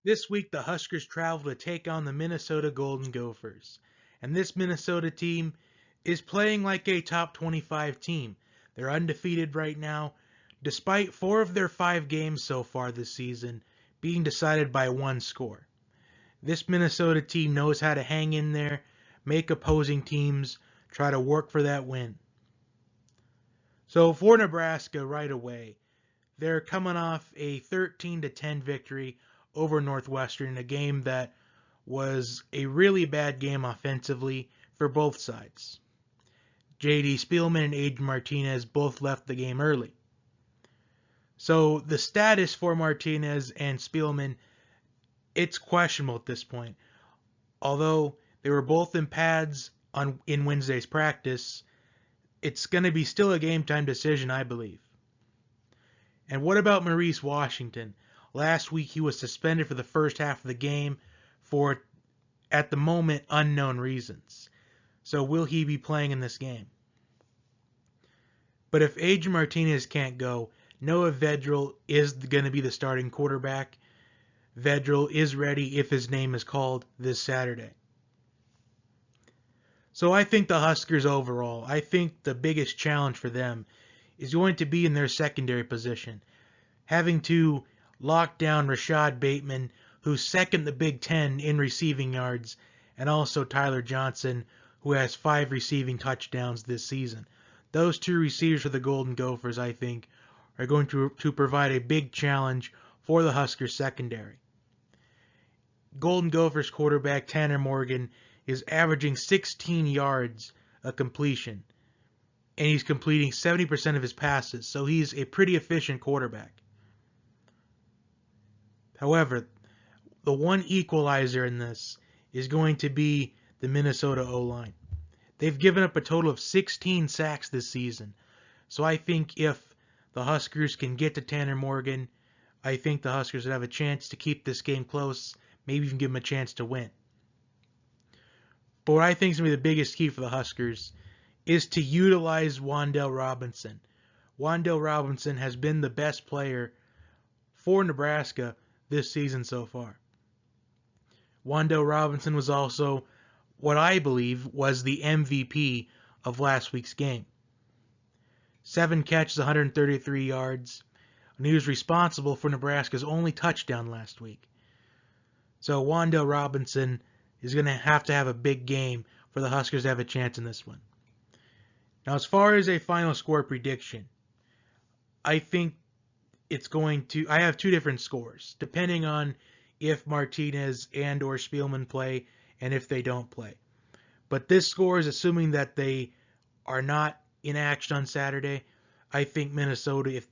This week, the Huskers travel to take on the Minnesota Golden Gophers. And this Minnesota team is playing like a top 25 team. They're undefeated right now, despite 4 of their 5 games so far this season being decided by one score. This Minnesota team knows how to hang in there, make opposing teams try to work for that win. So for Nebraska right away, they're coming off a 13-10 victory over Northwestern in a game that was a really bad game offensively for both sides. JD Spielman and Adrian Martinez both left the game early. So the status for Martinez and Spielman, it's questionable at this point. Although they were both in pads in Wednesday's practice, it's going to be still a game time decision, I believe. And what about Maurice Washington? Last week he was suspended for the first half of the game for, at the moment, unknown reasons. So will he be playing in this game? But if Adrian Martinez can't go, Noah Vedral is going to be the starting quarterback. Vedral is ready if his name is called this Saturday. So I think the Huskers overall, I think the biggest challenge for them is going to be in their secondary position. Having to lock down Rashad Bateman, who's second in the Big Ten in receiving yards, and also Tyler Johnson, who has 5 receiving touchdowns this season. Those 2 receivers for the Golden Gophers, I think, are going to provide a big challenge for the Huskers secondary. Golden Gophers quarterback Tanner Morgan is averaging 16 yards a completion, and he's completing 70% of his passes, so he's a pretty efficient quarterback. However, the one equalizer in this is going to be the Minnesota O-line. They've given up a total of 16 sacks this season, so I think if the Huskers can get to Tanner Morgan, I think the Huskers would have a chance to keep this game close, maybe even give them a chance to win. But what I think is going to be the biggest key for the Huskers is to utilize Wan'Dale Robinson. Wan'Dale Robinson has been the best player for Nebraska this season so far. Wan'Dale Robinson was also what I believe was the MVP of last week's game. 7 catches, 133 yards, and he was responsible for Nebraska's only touchdown last week. So Wan'Dale Robinson is going to have a big game for the Huskers to have a chance in this one. Now, as far as a final score prediction, I think I have 2 different scores, depending on if Martinez and or Spielman play and if they don't play. But this score is assuming that they are not in action on Saturday. I think Minnesota, if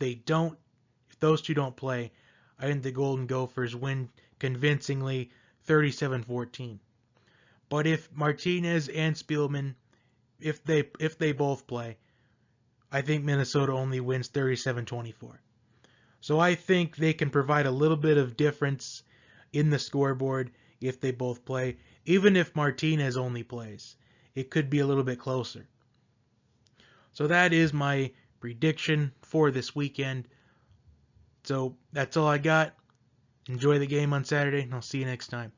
those 2 don't play, I think the Golden Gophers win convincingly 37-14. But if Martinez and Spielman, if they both play, I think Minnesota only wins 37-24. So I think they can provide a little bit of difference in the scoreboard if they both play. Even if Martinez only plays, it could be a little bit closer. So that is my prediction for this weekend. So that's all I got. Enjoy the game on Saturday, and I'll see you next time.